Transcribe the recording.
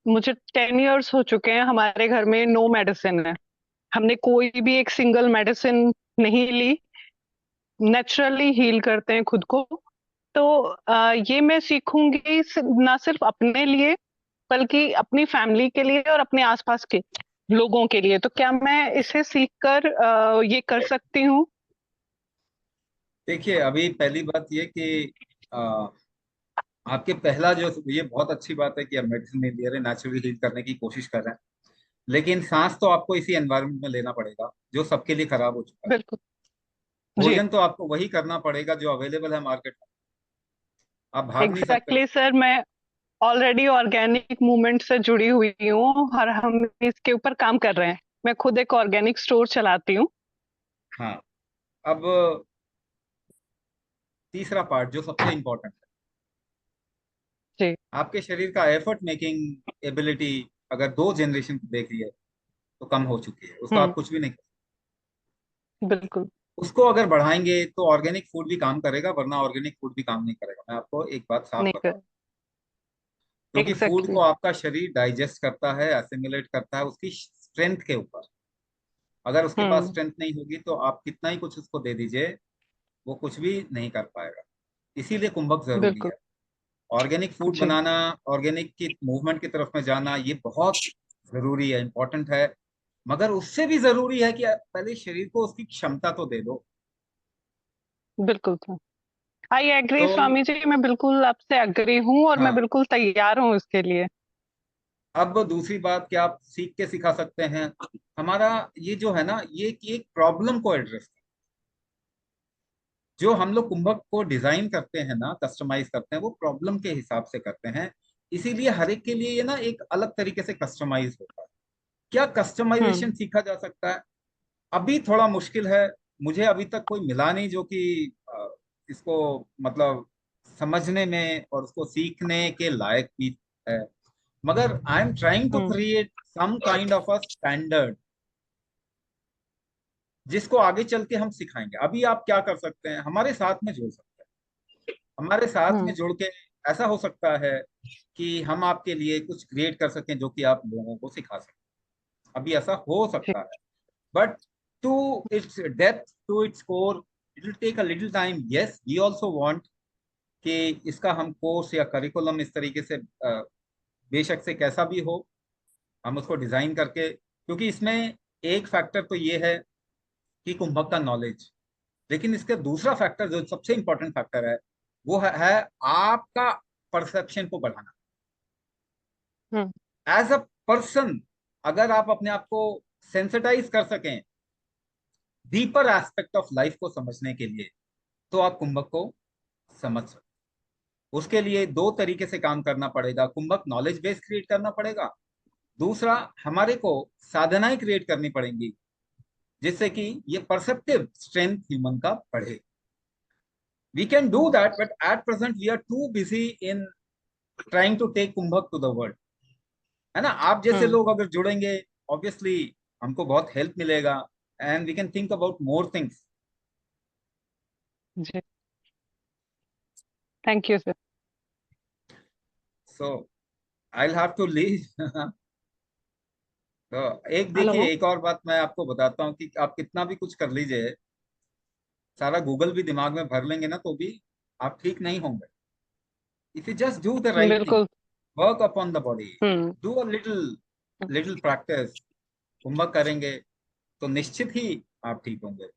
मुझे 10 इयर्स हो चुके हैं, हमारे घर में नो मेडिसिन है। हमने कोई भी एक सिंगल मेडिसिन नहीं ली। नेचुरली हील करते हैं खुद को। तो ये मैं सीखूंगी ना सिर्फ अपने लिए, बल्कि अपनी फैमिली के लिए और अपने आसपास के लोगों के लिए। तो क्या मैं इसे सीख कर ये कर सकती हूँ? देखिए, अभी पहली बात ये कि आपके पहला जो, ये बहुत अच्छी बात है कि आप मेडिसिन नहीं ले रहे, नेचुरली हील करने की कोशिश कर रहे हैं। लेकिन सांस तो आपको इसी एनवायरनमेंट में लेना पड़ेगा जो सबके लिए खराब हो चुका है। बिल्कुल। जी। भोजन तो आपको वही करना पड़ेगा जो अवेलेबल है मार्केट में। आप भाग नहीं सकते एग्जैक्टली उससे। सर, मैं ऑलरेडी ऑर्गेनिक मूवमेंट से जुड़ी हुई हूँ और हम इसके ऊपर काम कर रहे हैं। मैं खुद एक ऑर्गेनिक स्टोर चलाती हूँ। हाँ। अब तीसरा पार्ट जो सबसे इम्पोर्टेंट है, जी। आपके शरीर का एफर्ट मेकिंग एबिलिटी अगर 2 जनरेशन देख लिया तो कम हो चुकी है, उसका हम्म। आप कुछ भी नहीं कर बिल्कुल। सकते। उसको अगर बढ़ाएंगे तो ऑर्गेनिक फूड भी काम करेगा, वरना ऑर्गेनिक फूड भी काम नहीं करेगा। मैं आपको एक बात साफ नहीं बता कर। दूं, क्योंकि फूड एग्जैक्टली। को आपका शरीर डाइजेस्ट करता है, एसिमिलेट करता है उसकी स्ट्रेंथ के ऊपर। अगर उसके पास हम्म। स्ट्रेंथ नहीं होगी तो आप कितना ही कुछ उसको दे दीजिए, वो कुछ भी नहीं कर पाएगा। इसीलिए कुंभक जरूरी बिल्कुल। है। ऑर्गेनिक फूड जी। बनाना, ऑर्गेनिक की मूवमेंट की तरफ में जाना, ये बहुत जरूरी है, इंपॉर्टेंट है। मगर उससे भी जरूरी है कि पहले शरीर को उसकी क्षमता तो दे दो। बिल्कुल सर। आई एग्री तो स्वामी जी, मैं बिल्कुल आपसे एग्री हूँ और मैं हाँ, बिल्कुल तैयार हूँ इसके लिए। अब दूसरी बात क्या आप सीख के सिखा सकते हैं। हमारा ये जो है ना, ये कि एक प्रॉब्लम को एड्रेस, जो हम लोग कुंभक को डिजाइन करते हैं ना, कस्टमाइज करते हैं, वो प्रॉब्लम के हिसाब से करते हैं। इसीलिए हर एक के लिए ये ना एक अलग तरीके से कस्टमाइज होता है। क्या कस्टमाइजेशन हम्म। सीखा जा सकता है? अभी थोड़ा मुश्किल है। मुझे अभी तक कोई मिला नहीं जो कि इसको मतलब समझने में और उसको सीखने के लायक भी है। मगर I am trying to hmm. Create some kind of a standard जिसको आगे चल के हम सिखाएंगे। अभी आप क्या कर सकते हैं, हमारे साथ में जुड़ सकते हैं। हमारे साथ में हम्म। जुड़ के ऐसा हो सकता है कि हम आपके लिए कुछ क्रिएट कर सकें जो कि आप लोगों को सिखा सकें। अभी ऐसा हो जी। सकता है, but to its depth, to its core, it will take a little time. Yes, we also want कि इसका हम कोर्स या करिकुलम इस तरीके से बेशक से कैसा भी हो, हम उसको डिजाइन करके, क्योंकि इसमें एक फैक्टर तो ये है कि कुंभक का नॉलेज। लेकिन इसका दूसरा फैक्टर जो सबसे इंपॉर्टेंट फैक्टर है, वो है आपका परसेप्शन को बढ़ाना हम्म। As a person. अगर आप अपने आप को सेंसिटाइज कर सकें डीपर एस्पेक्ट ऑफ लाइफ को समझने के लिए, तो आप कुंभक को समझ सकते। उसके लिए 2 तरीके से काम करना पड़ेगा। कुंभक नॉलेज बेस क्रिएट करना पड़ेगा। दूसरा, हमारे को साधनाएं क्रिएट करनी पड़ेंगी जिससे कि ये परसेप्टिव स्ट्रेंथ ह्यूमन का बढ़े। We can do that, but at present we are too busy in trying to take kumbhak to the world. है ना? आप जैसे हम्म। लोग अगर जुड़ेंगे, ऑब्वियसली हमको बहुत हेल्प मिलेगा, and we can think about more things. जी। Thank you sir. So I will have to leave. तो एक देखिए, हेलो। एक और बात मैं आपको बताता हूँ कि आप कितना भी कुछ कर लीजिए, सारा गूगल भी दिमाग में भर लेंगे ना, तो भी आप ठीक नहीं होंगे। If you just do the right thing, बिल्कुल। Work upon the body, hmm. Do a little little practice, kumbhak करेंगे तो निश्चित ही आप ठीक होंगे।